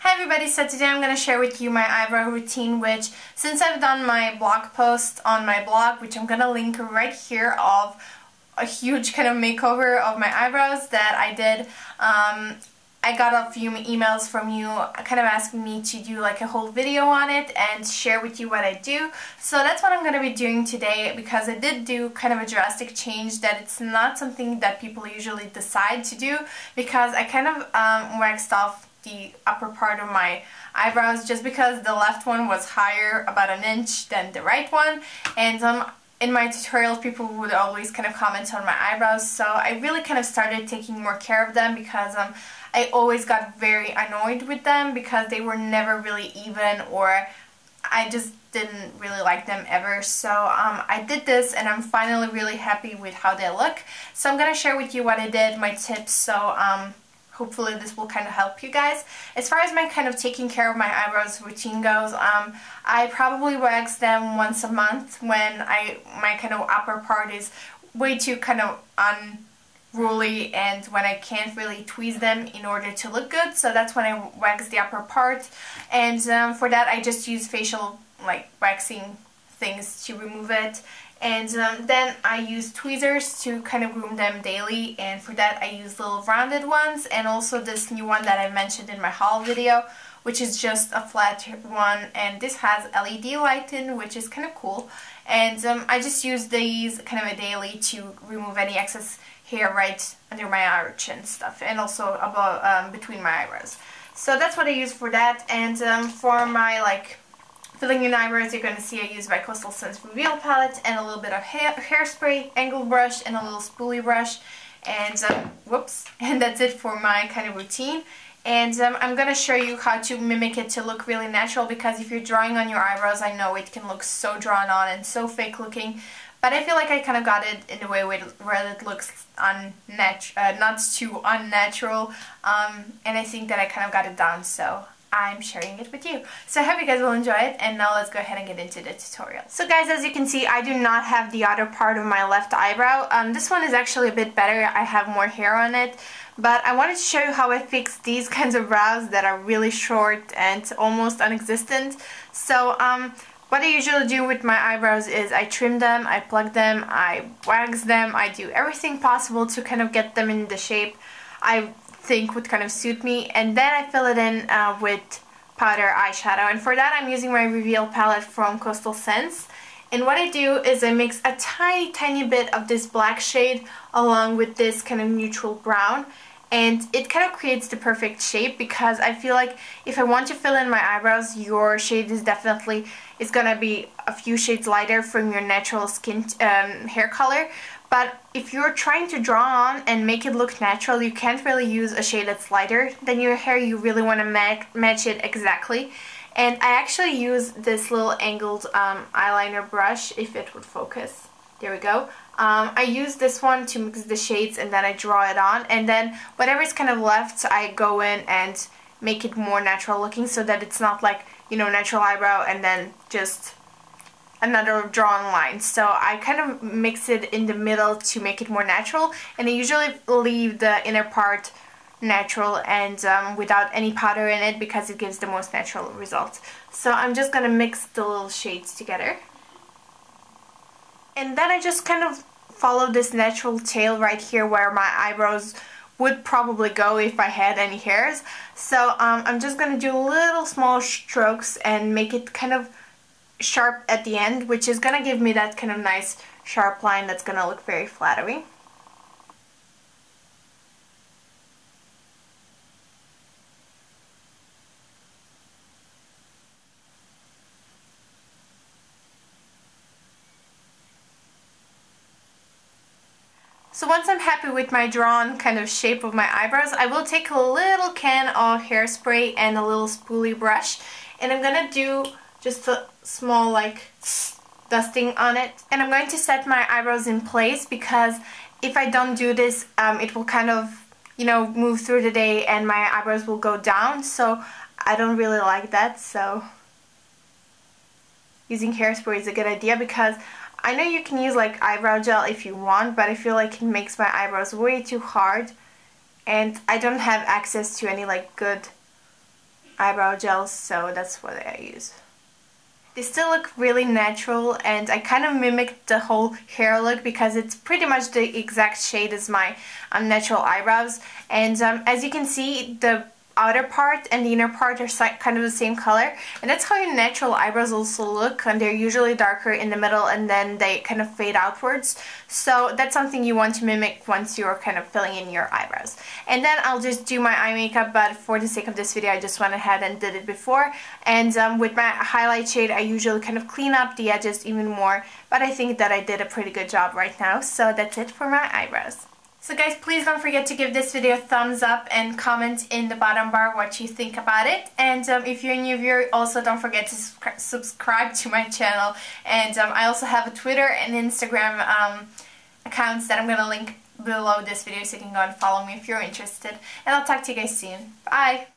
Hi everybody, so today I'm going to share with you my eyebrow routine, which since I've done my blog post on my blog, which I'm going to link right here, of a huge kind of makeover of my eyebrows that I did, I got a few emails from you kind of asking me to do like a whole video on it and share with you what I do. So that's what I'm going to be doing today, because I did do kind of a drastic change that it's not something that people usually decide to do, because I kind of waxed off the upper part of my eyebrows just because the left one was higher about an inch than the right one, and in my tutorials people would always kind of comment on my eyebrows, so I really kind of started taking more care of them, because I always got very annoyed with them because they were never really even, or I just didn't really like them ever. So I did this and I'm finally really happy with how they look. So I'm gonna share with you what I did, my tips, so hopefully this will kind of help you guys. As far as my kind of taking care of my eyebrows routine goes, I probably wax them once a month when my kind of upper part is way too kind of unruly and when I can't really tweeze them in order to look good. So that's when I wax the upper part, and for that I just use facial like waxing things to remove it. And then I use tweezers to kind of groom them daily, and for that I use little rounded ones, and also this new one that I mentioned in my haul video, which is just a flat one, and this has LED light in, which is kind of cool. And I just use these kind of a daily to remove any excess hair right under my arch and stuff, and also above between my eyebrows. So that's what I use for that. And for my like filling in eyebrows, you're going to see I use my Coastal Scents Reveal palette and a little bit of hairspray, angled brush, and a little spoolie brush, and whoops, and that's it for my kind of routine. And I'm going to show you how to mimic it to look really natural, because if you're drawing on your eyebrows, I know it can look so drawn on and so fake looking, but I feel like I kind of got it in a way where it looks not too unnatural, and I think that I kind of got it down, so I'm sharing it with you. So I hope you guys will enjoy it, and now let's go ahead and get into the tutorial. So guys, as you can see, I do not have the other part of my left eyebrow. This one is actually a bit better. I have more hair on it, but I wanted to show you how I fix these kinds of brows that are really short and almost non-existent. So what I usually do with my eyebrows is I trim them, I plug them, I wax them, I do everything possible to kind of get them in the shape I think would kind of suit me, and then I fill it in with powder eyeshadow. And for that I'm using my Reveal palette from Coastal Scents, and what I do is I mix a tiny bit of this black shade along with this kind of neutral brown, and it kind of creates the perfect shape, because I feel like if I want to fill in my eyebrows, your shade is definitely gonna be a few shades lighter from your natural skin hair color. But if you're trying to draw on and make it look natural, you can't really use a shade that's lighter than your hair. You really want to match it exactly. And I actually use this little angled eyeliner brush, if it would focus. There we go. I use this one to mix the shades, and then I draw it on. And then whatever is kind of left, I go in and make it more natural looking, so that it's not like, you know, natural eyebrow and then just another drawn line. So I kind of mix it in the middle to make it more natural, and I usually leave the inner part natural and without any powder in it, because it gives the most natural result. So I'm just gonna mix the little shades together, and then I just kind of follow this natural tail right here where my eyebrows would probably go if I had any hairs. So I'm just gonna do little small strokes and make it kind of sharp at the end, which is gonna give me that kind of nice sharp line that's gonna look very flattering. So once I'm happy with my drawn kind of shape of my eyebrows, I will take a little can of hairspray and a little spoolie brush, and I'm gonna do just a small like dusting on it, and I'm going to set my eyebrows in place, because if I don't do this, it will kind of, you know, move through the day and my eyebrows will go down, so I don't really like that. So using hairspray is a good idea, because I know you can use like eyebrow gel if you want, but I feel like it makes my eyebrows way too hard, and I don't have access to any like good eyebrow gels, so that's what I use. They still look really natural, and I kind of mimicked the whole hair look because it's pretty much the exact shade as my natural eyebrows. And as you can see, the outer part and the inner part are kind of the same color, and that's how your natural eyebrows also look, and they're usually darker in the middle and then they kind of fade outwards. So that's something you want to mimic once you're kind of filling in your eyebrows. And then I'll just do my eye makeup, but for the sake of this video I just went ahead and did it before. And with my highlight shade I usually kind of clean up the edges even more, but I think that I did a pretty good job right now. So that's it for my eyebrows. So guys, please don't forget to give this video a thumbs up and comment in the bottom bar what you think about it. And if you're a new viewer, also don't forget to subscribe to my channel. And I also have a Twitter and Instagram accounts that I'm going to link below this video, so you can go and follow me if you're interested. And I'll talk to you guys soon. Bye!